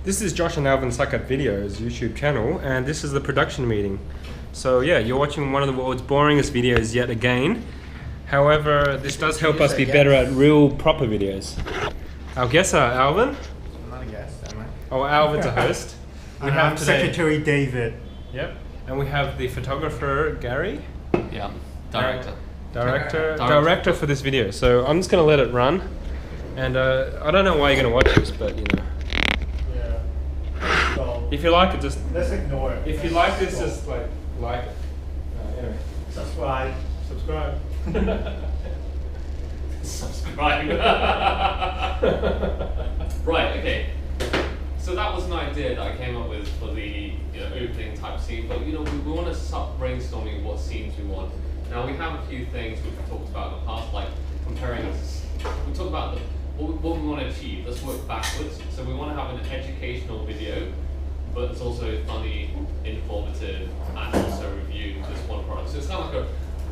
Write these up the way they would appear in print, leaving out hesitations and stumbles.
This is Josh and Alvin Suck at Videos YouTube channel, and this is the production meeting. So yeah, you're watching one of the world's boringest videos yet again. However, this does help us be better at real proper videos. Our guests are Alvin. I'm not a guest, am I? Oh, Alvin's a host. We have Secretary David. Yep. And we have the photographer Gary. Yeah. Director. Director for this video. So I'm just gonna let it run. And I don't know why you're gonna watch this, but you know. Yeah. So If you like it, just let's ignore it. if you like this, just like it. Anyway. Subscribe. Subscribe. Right, okay. So that was an idea that I came up with for the opening type scene, but we want to start brainstorming what scenes we want. Now we have a few things we've talked about in the past, like comparing. We talk about what we want to achieve. Let's work backwards. So we want to have an educational video, but it's also funny, informative, and also review this one product. So it's kind of like a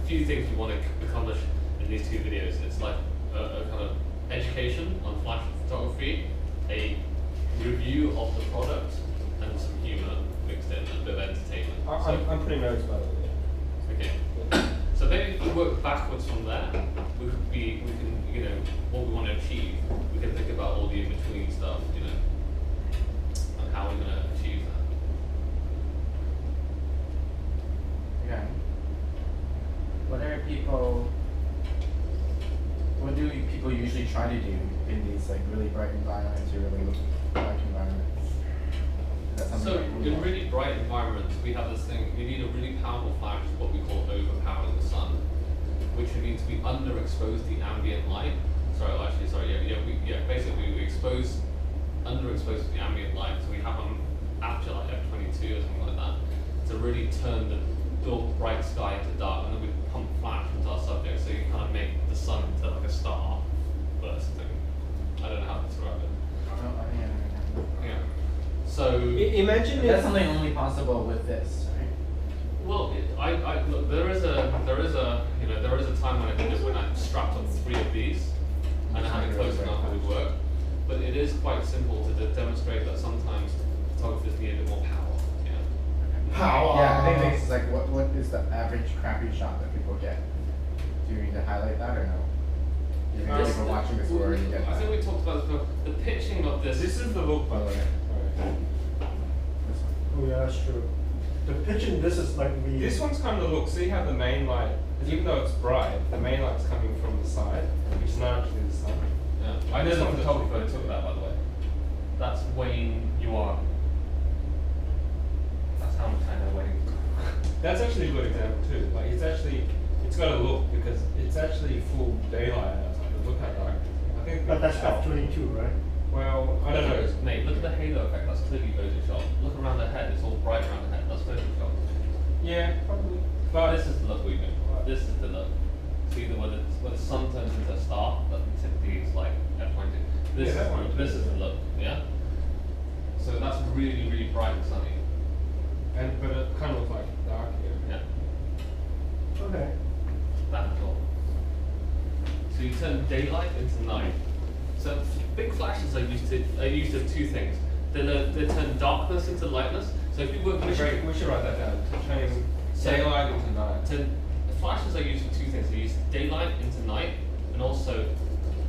few things we want to accomplish in these two videos. It's like a kind of education on flash photography, a review of the product, and some humor mixed in, and a bit of entertainment. I'm putting notes by the way. Okay. So maybe if we work backwards from there, we can, what we want to achieve, we can think about all the in-between stuff, and how we're going to achieve that. Okay. What do people usually try to do in these like really bright environments or really dark environments? Is that something So like in really bright environments, we have this thing, we need a really powerful flash, what we call overpowering the sun, which means we underexpose the ambient light. Basically we underexpose the ambient light, so we have them after like F22 or something like that, to really turn the bright sky into dark, and then we pump flash into our subject, so you kind of make the sun into like a star burst thing. I don't know how to describe it. Yeah. So Imagine that's something only possible with this, right? well, look, there is a time when I did it when I strapped on 3 of these and I had it close enough it would work. But it is quite simple to demonstrate that sometimes photographers need a bit more power. Power. Yeah, I think this is like what is the average crappy shot that people get? Do you need to highlight that or no? You think people watching this will already get I that? think we talked about this before. The pitching of this. This is the look, by the way. Oh yeah, that's true. The pitching, this is like we. This one's kind of the look. See how the main light, even though it's bright, the main light's coming from the side, which is not actually the sun. Yeah. I know the photographer who took that, by the way. That's Wayne Yuan. That's how much I know Wayne. That's actually a good example too. Like it's got a look because it's actually full daylight outside. But look how dark it is. I think. But that's F22, right? Well, I don't know. Mate, look at the halo effect. That's clearly Photoshop. Look around the head. It's all bright around the head. That's Photoshop. Yeah, probably. But this is the look we do. This is the look. See where the sun turns into a star. That typically is like F22. This is the look. Yeah. So that's really, really bright and sunny. But it kind of looks like dark here. Yeah. Okay. That's all. So you turn daylight into night. So big flashes are used of 2 things. They turn darkness into lightness. So if you work We should write that down. Turning daylight into night. Flashes are used for 2 things. They use daylight into night, and also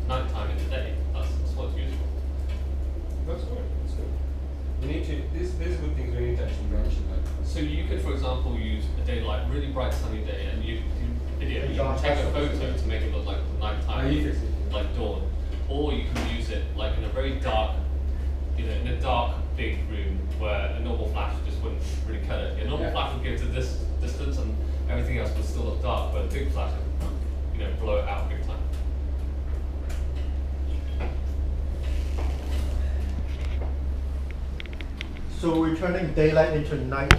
nighttime into day. That's what it's used for. That's good. That's good. We need to. These are good things we need to actually mention. So you could, for example, use a daylight, really bright sunny day, and you take a photo to make it look like nighttime, like dawn. Or you can use it like in a very dark, in a dark big room where a normal flash just wouldn't really cut it. A normal flash would go to this distance and everything else would still look dark, but a big flash would, blow it out big time. So we're turning daylight into night.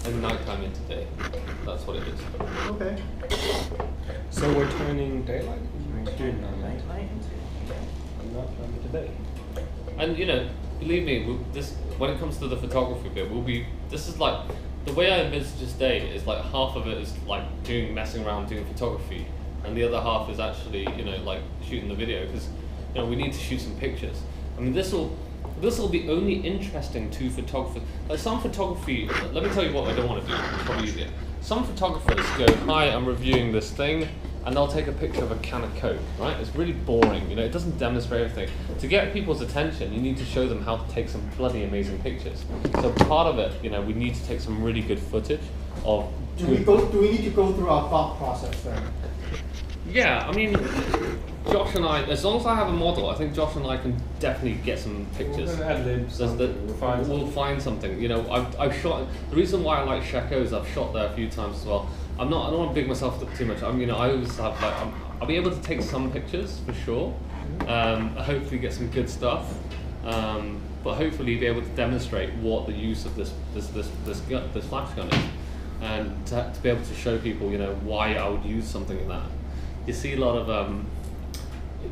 And nighttime into day. That's what it is. Okay. So we're turning daylight into night. Night into. I'm not turning into day. And believe me, when it comes to the photography bit, this is like, the way I envisage this day is like half of it is like messing around doing photography, and the other half is actually, like shooting the video, because, we need to shoot some pictures. I mean, This will be only interesting to photographers. Like some photography, let me tell you what I don't want to do, it's probably easier. Some photographers go, hi, I'm reviewing this thing, and they'll take a picture of a can of Coke, right? It's really boring, you know, it doesn't demonstrate everything. To get people's attention, you need to show them how to take some bloody amazing pictures. So part of it, you know, we need to take some really good footage of... Do we need to go through our thought process then? Yeah, I mean, Josh and I, as long as I have a model, I think Josh and I can definitely get some pictures. We're gonna ad-lib something. We'll find something. You know, I've shot. The reason why I like Chaco is I've shot there a few times as well. I don't want to big myself up too much. You know, I always have like I'll be able to take some pictures for sure. Hopefully get some good stuff. But hopefully be able to demonstrate what the use of this flash gun is, and to be able to show people, you know, why I would use something like that. You see a lot of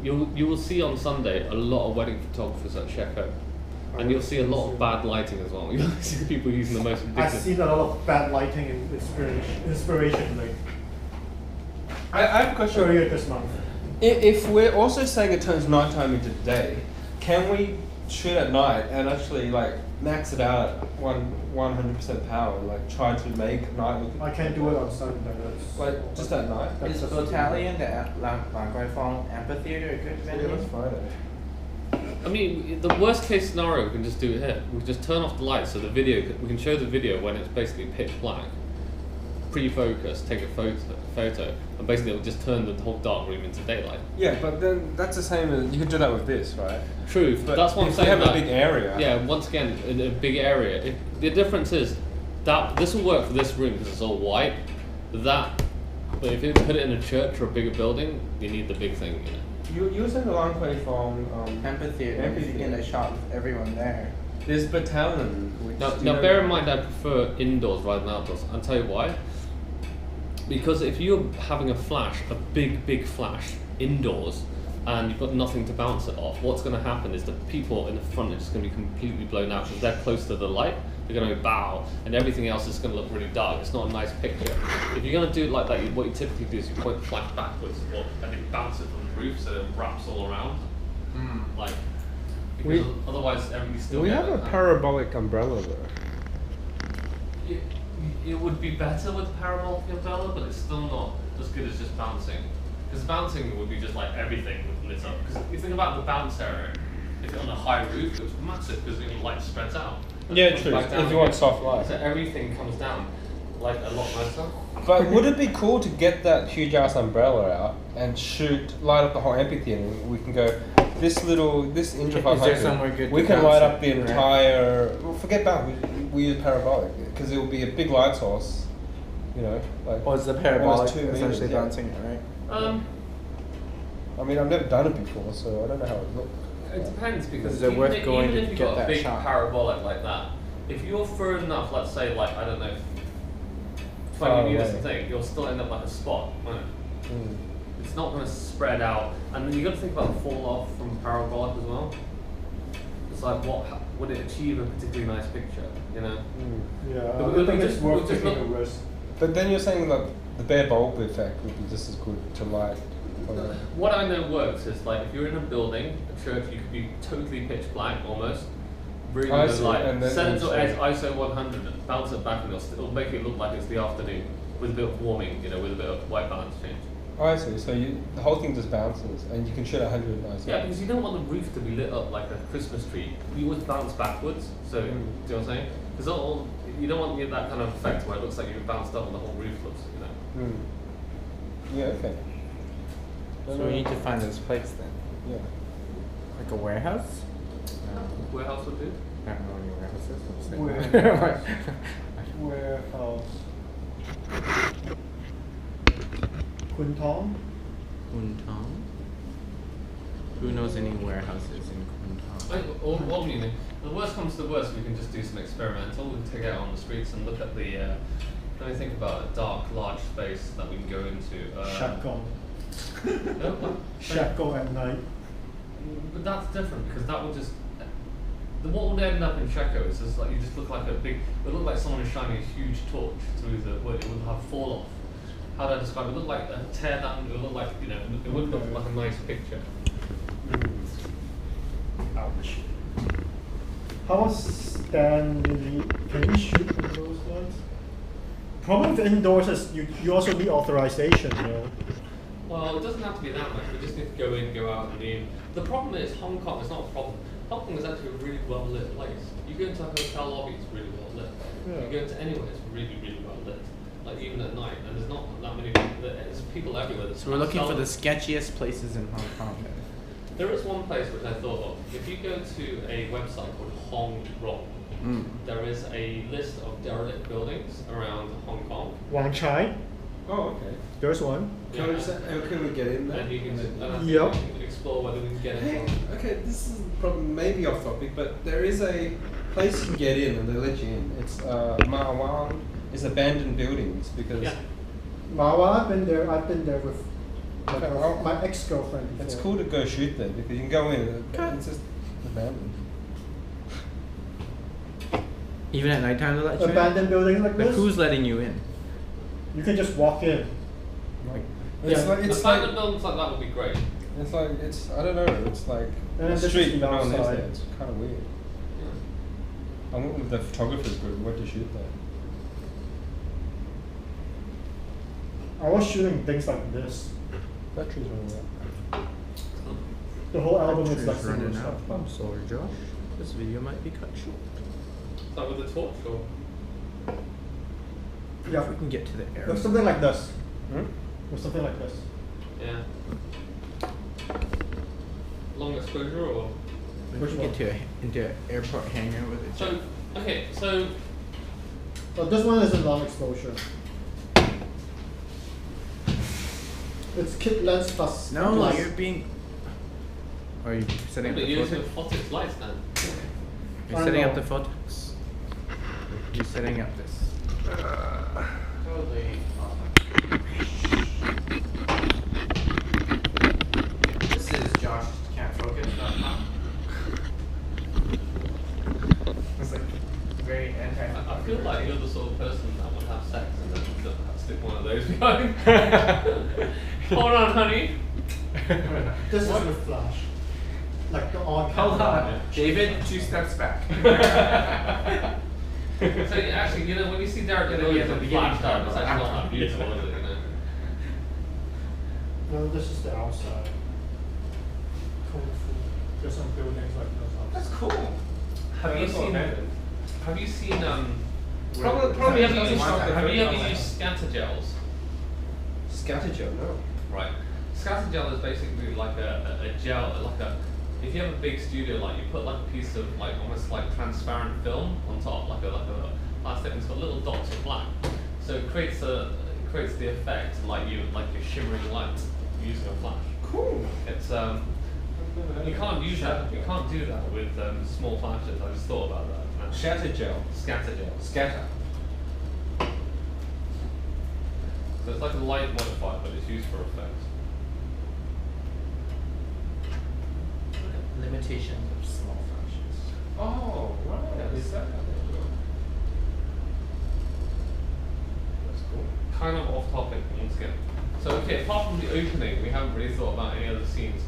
you will see on Sunday a lot of wedding photographers at Chaco, and you'll see a lot of bad lighting as well. You'll see people using the most ridiculous... I've seen a lot of bad lighting and inspiration like I have a question. earlier this month. If we're also saying it turns nighttime into day, can we shoot at night and actually like max it out at 100% power, like try to make night look... I can't do it on Sunday. Like just at night? Is Battalion the Languai Amphitheater a good venue? Let's find it. I mean, the worst case scenario, we can just do it here. We can just turn off the lights, so the video, we can show the video when it's basically pitch black, pre-focus, take a photo, and basically it'll just turn the whole dark room into daylight. Yeah, but then that's the same as, you could do that with this, right? True, But that's what I'm if saying. we have a big area. Yeah, once again, in a big area. The difference is that this will work for this room because it's all white. But if you put it in a church or a bigger building, you need the big thing, you know. You were saying the Langquay from Amphitheater. And I shot with everyone there. There's Battalion. Which Now bear in mind, I prefer indoors rather than outdoors. I'll tell you why. Because if you're having a flash, a big flash indoors, and you've got nothing to bounce it off, what's going to happen is the people in the front are just going to be completely blown out because they're close to the light. They're going to bow, and everything else is going to look really dark. It's not a nice picture. If you're going to do it like that, what you typically do is you point the flash backwards, and you bounce it from the roof so it wraps all around. Like, because otherwise everybody's still... We have a parabolic umbrella though. It would be better with parabolic umbrella, but it's still not as good as just bouncing. Because bouncing would be just like everything would lit up. Because if you think about the bounce area, if you're on a high roof, it's massive because the light spreads out. Yeah, true. If you want soft light. So everything comes down like a lot nicer. But would it be cool to get that huge ass umbrella out and light up the whole amphitheater? We can go this Indra 500. We can light up the entire. Well, forget that. We use parabolic because it will be a big light source. You know, like. Or is the parabolic 2 meters, essentially bouncing it, right? I mean, I've never done it before, so I don't know how it looks. It depends because Is it worth going even to if you've get got a that big shot? parabolic like that, if you're far enough, let's say like, I don't know, 20 meters or something, you'll still end up like a spot, won't it? It's not going to spread out, and then you got to think about the fall off from parabolic as well. It's like, what would it achieve a particularly nice picture, you know? Yeah, It would I think be it's just- worth it would just taking a look- risk. But then you're saying that the bare bulb effect would be just as good to light. What I know works is like if you're in a building, a church, you could be totally pitch black almost, really I good see, light, and then set it to also- ISO 100, bounce it back, and it'll make it look like it's the afternoon with a bit of warming, you know, with a bit of white balance change. Oh, I see. So the whole thing just bounces, and you can shoot 100 nice. Yeah, because you don't want the roof to be lit up like a Christmas tree. You always bounce backwards, so do you know what I'm saying? Because you don't want to get that kind of effect where it looks like you've bounced up and the whole roof looks, you know. Yeah. Okay. So we need to find this place then. Yeah. Like a warehouse? Warehouse would do. I don't know any warehouses. Warehouse. Kuntong? Kuntong? Who knows any warehouses in Kuntong? What do you mean? The worst comes to the worst, we can just do some experimental. We can take it out on the streets and look at the. Let me think about a dark, large space that we can go into. Chaco. No, what? Chaco at night. But that's different because that would just. What would end up in Chaco is just like you just look like a big. It would look like someone is shining a huge torch through the. Well, it would have fall off. How do I describe it? It would look like a tear down. It would look like it wouldn't look like a nice picture. Ouch. How about standing? Can you shoot from those lights? Problem with indoors is you also need authorization, you know. Well, it doesn't have to be that much. We just need to go in, go out, and leave. The problem is Hong Kong is not a problem. Hong Kong is actually a really well lit place. You go into a hotel lobby, it's really well lit. Yeah. You go into anywhere, it's really, really well lit. Like even at night, and there's not that many people. There's people everywhere. There's So we're looking for the sketchiest places in Hong Kong. There is one place which I thought of. If you go to a website called Hong Rong, there is a list of derelict buildings around Hong Kong. Wang Chai, Oh, okay. there's one. Can we get in there? And you can, Yep. you can explore whether we can get Hey, in. okay, this is probably maybe off topic, but there is a place you can get in and they let you in. It's Ma Wan. It's abandoned buildings because Yeah. Mawa, I've been there with Okay, well, my ex-girlfriend before. it's cool to go shoot there because you can go in and it's just abandoned. Even at nighttime they'll let you in? Abandoned buildings like But this, who's letting you in? you can just walk in. It's like Abandoned buildings like that would be great. it's like it's I don't know. It's like And a this is street, the but no one lives outside. there. It's kind of weird. I went with the photographer's group. We went to shoot there. I was shooting things like this. Batteries running out. The whole album is Battery's like similar running stuff. out. I'm sorry, Josh. This video might be cut short. Is that with the torch or? If Yeah, we can get to the air. or something like this. Hmm? Or something like this. Yeah. Long exposure or? We Which can one? get to into an airport hangar with a jet. So, okay, so But this one is a long exposure. It's kit lens plus. No, plus. you're being. Are you setting up but the you're using photos? photix lights then. You're I setting up know. the photos. You're setting up this. Totally This is josh.can'tfocus.com. It's like very anti. I feel like you're the sort of person that would have sex and then stick one of those behind. Hold on, honey. This is with flash. Like the on Hold camera. on, David, 2 steps back. So actually, you know, when you see Derek Yeah, Williams the on beginning flash down, it's camera. actually not that beautiful, is it? You know? No, this is the outside. Kung Fu. There's some buildings like this. That's cool. Have you That's all seen? abandoned. Have you seen? Probably have you doesn't used, show the have you photo. ever used scatter gels? Scatter gel, no. Right. Scatter gel is basically like a gel, like a. If you have a big studio light, you put like a piece of like almost like transparent film on top, like a plastic, and it's got little dots of black. So it creates the effect like you're shimmering light using a flash. Cool. It's you can't use that. You can't do that with small flashes. I just thought about that. Shatter gel. Scatter gel. Scatter. So it's like a light modifier, but it's used for effects. Limitations of small flashes. Oh, right. Is that how they do it? That's cool. Kind of off topic once again. So okay, apart from the opening, we haven't really thought about any other scenes.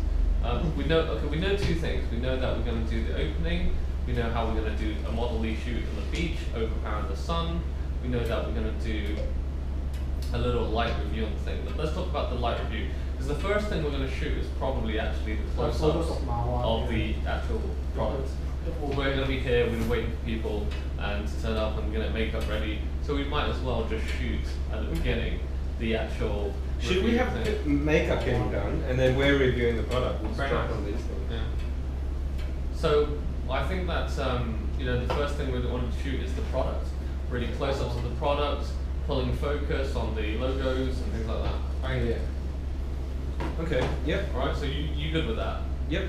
We know 2 things. We know that we're going to do the opening. We know how we're going to do a model-y shoot on the beach, overpowering the sun. We know that we're going to do a little light review on the thing. But let's talk about the light review. Because the first thing we're going to shoot is probably actually the Like close-ups photos of Mawa, of yeah. the actual product. We're going to be here, we're going to wait for people and to turn up and get makeup ready. So we might as well just shoot at the beginning the actual. Should we review have thing. makeup getting done and then we're reviewing the product? We'll Very start nice. on these things. Yeah. So I think that the first thing we want to shoot is the product. Really close-ups of the product, pulling focus on the logos and things like that. Oh yeah. Okay. Yep. Alright, so you good with that? Yep.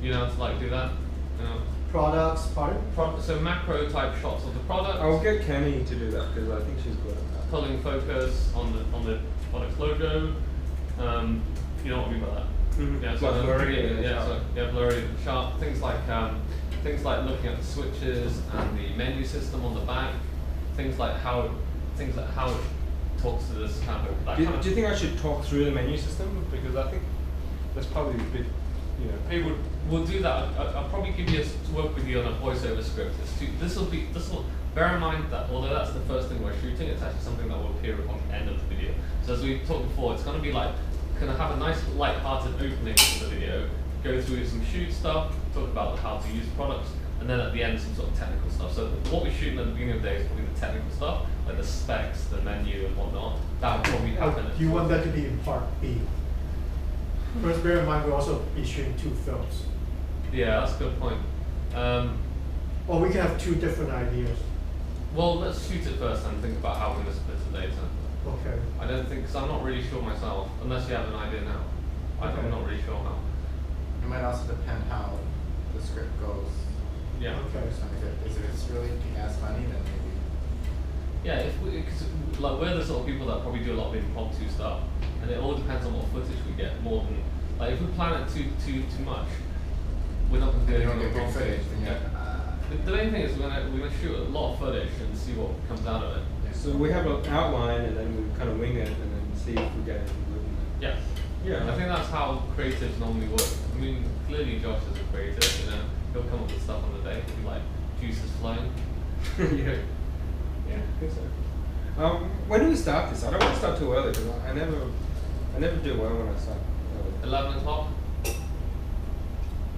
You know how to like do that? You know? Products, pardon? So macro type shots of the product. I'll get Cami to do that because I think she's good at that. Pulling focus on the product's logo. You know what I mean by that? Mhm. Yeah, Like blurry yeah, and yeah, sharp. so, yeah, blurry and sharp. Things like looking at the switches and the menu system on the back. Things like how it talks to this kind of. That Do kind of you think I should talk through the menu system? Because I think that's probably a bit, it would We'll do that. I'll probably give you work with you on a voiceover script. This will bear in mind that although that's the first thing we're shooting, it's actually something that will appear on the end of the video. So as we talked before, it's going to be like, going to have a nice light-hearted opening to the video, go through some shoot stuff, talk about how to use products, and then at the end some sort of technical stuff. So what we're shooting at the beginning of the day is probably the technical stuff, like the specs, the menu and whatnot. That will probably happen. Do you want that to be in part B? First, bear in mind we'll also be shooting 2 films. Yeah, that's a good point. Or we can have 2 different ideas. Well, let's shoot it first and think about how we're going to split the data. Okay. I don't think, because I'm not really sure myself, unless you have an idea now. Okay. I'm not really sure how. It might also depend how the script goes. Yeah. Okay. If it's really gas money, then maybe. Yeah, cause, like we're the sort of people that probably do a lot of impromptu stuff, and it all depends on what footage we get. More than like if we plan it too much, we're not going to do You don't anything get good impromptu. footage, then Yeah. The main thing is we're gonna shoot a lot of footage and see what comes out of it. So we have an outline and then we kind of wing it and then see if we get anything good. Yeah. Yeah. I think that's how creatives normally work. I mean, clearly Josh is a creative. You know, he'll come up with stuff on the day. He'll be like, juices flowing. Yeah. Yeah, I think so. When do we start this? I don't want to start too early because I never do well when I start early. 11 o'clock.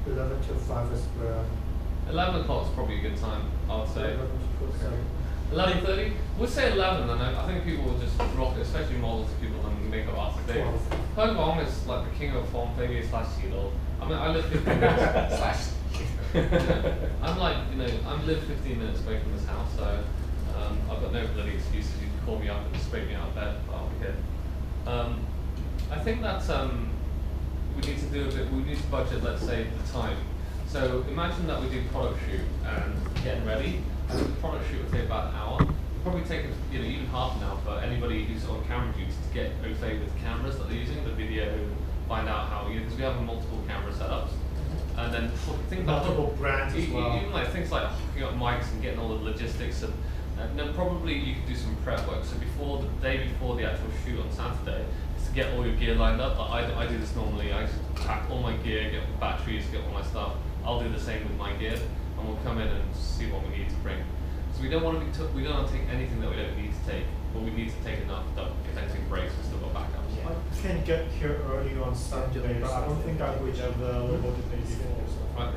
11 to 5 is where. 11 o'clock is probably a good time, I would say. 11:30? We'll say 11, and I think people will just rock it, especially models, people and makeup artists. Hong Kong is like the king of form failure / Xilo. I mean, I live 15 minutes. I'm like, you know, I live 15 minutes away from this house, so I've got no bloody excuses. You can call me up and scrape me out of bed, I'll be here. I think that we need to do a bit, we need to budget, let's say, the time. So imagine that we do product shoot and getting ready. I think the product shoot will take about an hour. It'll probably take even half an hour for anybody who's on camera duty to get au fait with the cameras that they're using, the video, find out how because we have multiple camera setups. And then think about multiple brands as well. Even like things like hooking up mics and getting all the logistics and then probably you could do some prep work. So the day before the actual shoot on Saturday, is to get all your gear lined up. I do this normally. I just pack all my gear, get batteries, get all my stuff. I'll do the same with my gear, and we'll come in and see what we need to bring. So we don't want to take anything that we don't need to take, but we need to take enough that if anything breaks, we've still got backups. I can get here early on Sunday, but I don't think I would have the available the day before. Right.